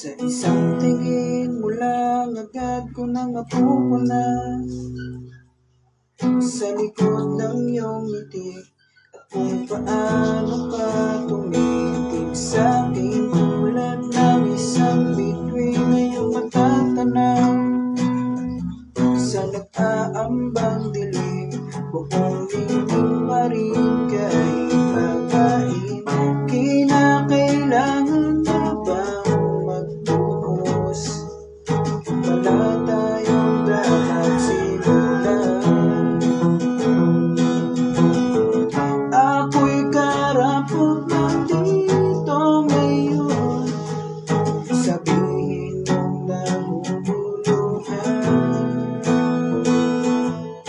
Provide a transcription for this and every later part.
Sa isang tingin mo lang agad ko nang mapupuna sa likod ng iyong ngiti at kung paano ka tumitig sa akin tulad ng isang bituin na iyong matatanaw sa nag-aambang dilim. Buong lingkod pa rin kay pagkain. Kinakailangan na bang magbuhos? Wala tayong dapat simulan. Ako'y karapot na dito ngayon. Sabihin mong naguguluhan.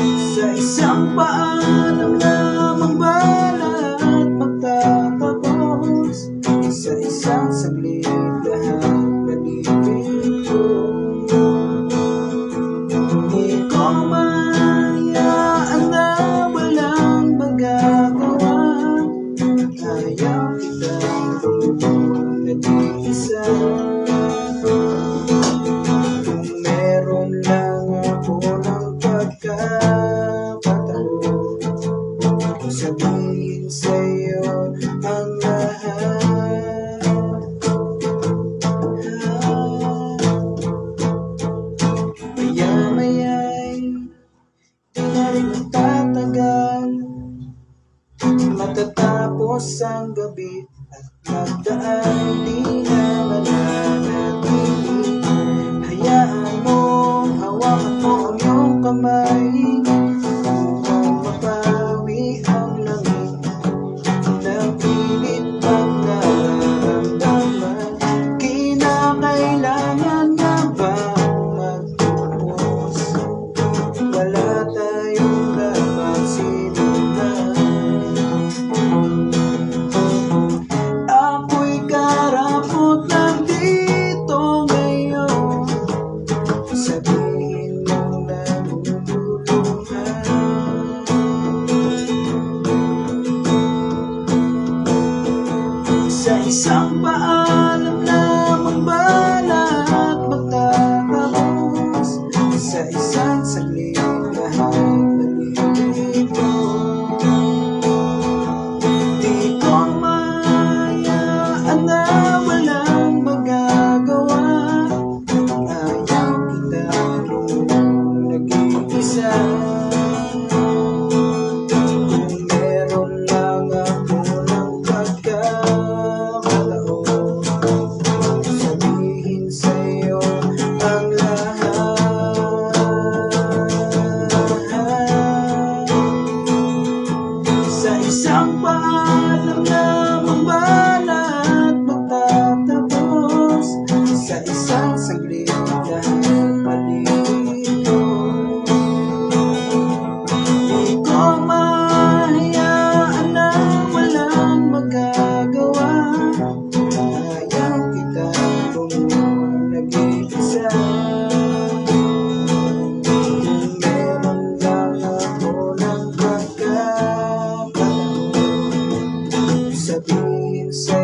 Sa isang paalam lamang balat magtatapos. Sa isang saglit lahat nalilito. Di ko mahayaan na walang magagawa. Ayaw kita nag-iisa. Kung meron lang ako ng pagkakataon, sabihin sa'yo ang lahat. Maya-maya'y di na rin magtatagal. Matatapos ang gabi at magdaan, di na mananatili. Hayaan mong hawakan mo ang iyong kamay upang mapawi ang langit ng pilit pag nararamdaman. Kinakailangan na bang magtapos? Wala tayong dapat sinulan. Ako'y karapot lang dito ngayon. Sabihin mong naguguluhan. Sa isang paalam lamang balat magtatapos. Sa isang saglit lahat nalilito. Di ko mahayaan na walang magagawa. Ayaw kita nag-iisa. Kung meron lang ako ng pagkakataon, sabihin sa'yo ang lahat. Sa isang paalam lamang balat magtatapos. Sa isang saglit lahat palito. Di ko mahayaan na walang magagawa. Ayaw kita kung nag-iisa. Kung meron lang ako ng pagkakataon, sabihin sa'yo